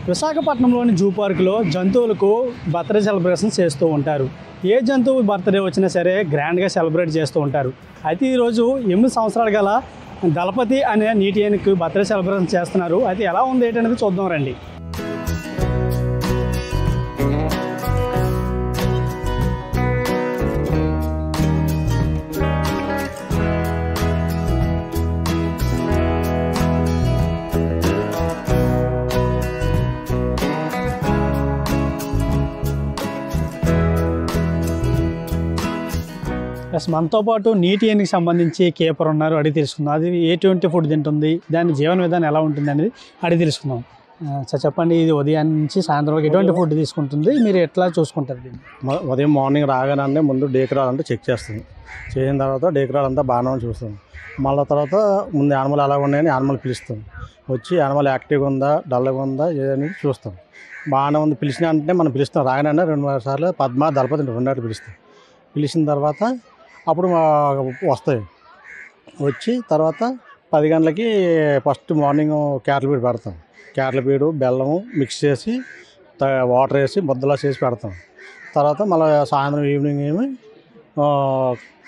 విశాఖపట్నంలోని జూ పార్కులో జంతువులకు బర్త్డే సెలబ్రేషన్ చేస్తూ ఉంటారు. ఏ జంతువు బర్త్డే వచ్చినా సరే గ్రాండ్గా సెలబ్రేట్ చేస్తూ ఉంటారు. అయితే ఈరోజు 8 సంవత్సరాలు గల దళపతి అనే నీటి ఏనుగుకి బర్త్డే సెలబ్రేషన్ చేస్తున్నారు. అయితే ఎలా ఉంది ఏంటనేది చూద్దాం రండి. మనతో పాటు నీటి ఏనుగుకి సంబంధించి కీపర్ ఉన్నారు, అడిగి తెలుసుకుందాం. అది ఎటువంటి ఫుడ్ తింటుంది, దాని జీవన విధానం ఎలా ఉంటుంది అనేది అడిగి తెలుసుకుందాం. సార్ చెప్పండి, ఇది ఉదయం నుంచి సాయంత్రం వరకు ఎటువంటి ఫుడ్ తీసుకుంటుంది, మీరు ఎట్లా చూసుకుంటారు దీన్ని? ఉదయం మార్నింగ్ రాగానే ముందు డేకరాలు అంటే చెక్ చేస్తుంది. చేసిన తర్వాత డేకరాలు అంతా బాగానే చూస్తుంది. మళ్ళీ తర్వాత ముందు యానిమల్ ఎలా ఉన్నాయని యానిమల్ పిలుస్తాం. వచ్చి యానిమల్ యాక్టివ్గా ఉందా డల్గా ఉందా ఏదనేది చూస్తాం. బాగానే ఉంది పిలిచిన అంటే మనం పిలుస్తాం. రాగానే 2-3 సార్లు పద్మ దళపతి 2 పిలుస్తాం. పిలిచిన తర్వాత అప్పుడు వస్తాయి. వచ్చి తర్వాత 10 గంటలకి ఫస్ట్ మార్నింగ్ క్యారెట్ పీడు పెడతాం. క్యారెట్ పీడు బెల్లము మిక్స్ చేసి వాటర్ వేసి ముద్దలా చేసి పెడతాం. తర్వాత మళ్ళీ సాయంత్రం ఈవినింగ్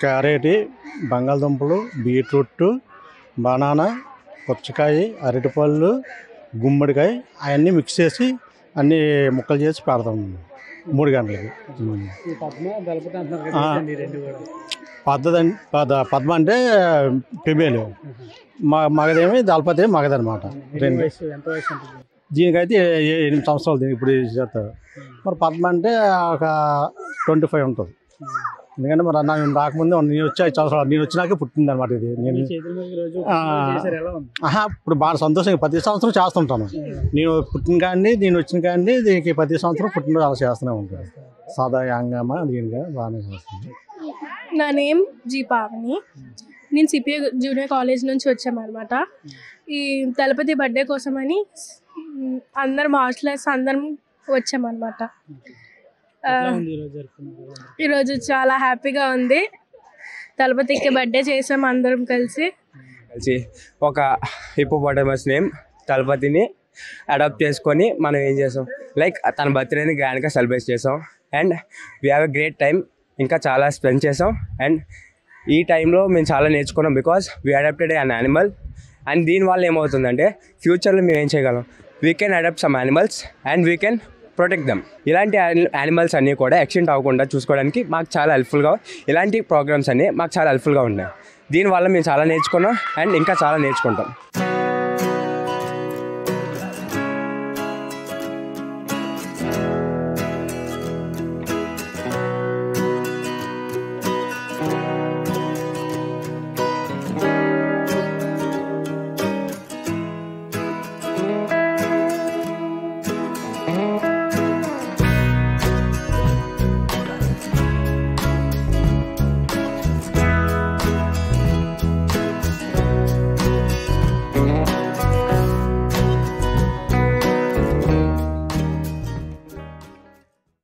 క్యారెట్, బంగాళదుంపలు, బీట్రూట్, బనానా, పుచ్చకాయ, అరటిపళ్ళు, గుమ్మడికాయ అవన్నీ మిక్స్ చేసి అన్నీ ముక్కలు చేసి పెడతాం 3 గంటలకి. పద్మ అంటే ఫిమేల్, మగదేమి దళపతి మగదనమాట. దీనికైతే 8 సంవత్సరాలు దీనికి ఇప్పుడు చేస్తారు. మరి పద్మ అంటే ఒక 25 ఉంటుంది. ఎందుకంటే మరి నేను రాకముందే నేను వచ్చి 5 సంవత్సరాలు, నేను వచ్చినాకే పుట్టింది అనమాట ఇది. నేను ఇప్పుడు బాగా సంతోషంగా ప్రతి సంవత్సరం చేస్తుంటాను. నేను పుట్టిన కానీ నేను వచ్చిన కానీ దీనికి ప్రతి సంవత్సరం పుట్టినరోజు అలా చేస్తూనే ఉంటాను. సాదా యాంగమ్మ దీనిగా బాగానే చేస్తుంది. నా నేమ్ జీ పావని. నేను సిపిఐ జూనియర్ కాలేజ్ నుంచి వచ్చామన్నమాట. ఈ దళపతి బర్త్డే కోసమని అందరం హాస్టలర్స్ అందరం వచ్చామన్నమాట. ఈరోజు చాలా హ్యాపీగా ఉంది. దళపతికి బర్త్డే చేసాం అందరం కలిసి. ఒక హిప్పోపోటమస్ నేమ్ దళపతిని అడాప్ట్ చేసుకొని మనం ఏం చేసాం, లైక్ తన బర్త్డేని గ్రాండ్గా సెలబ్రేట్ చేసాం. And we have a great time. ఇంకా చాలా స్పెండ్ చేసాం. అండ్ ఈ టైంలో మేము చాలా నేర్చుకున్నాం because we adopted an animal. And దీనివల్ల ఏమవుతుందంటే ఫ్యూచర్లో మేము ఏం చేయగలం, we can adopt some animals and we can protect them. ఇలాంటి యానిమల్స్ అన్నీ కూడా ఎక్స్టెంట్ అవ్వకుండా చూసుకోవడానికి మాకు చాలా హెల్ప్ఫుల్గా, ఇలాంటి ప్రోగ్రామ్స్ అన్నీ మాకు చాలా హెల్ప్ఫుల్గా ఉన్నాయి. దీనివల్ల మేము చాలా నేర్చుకున్నాం అండ్ ఇంకా చాలా నేర్చుకుంటాం.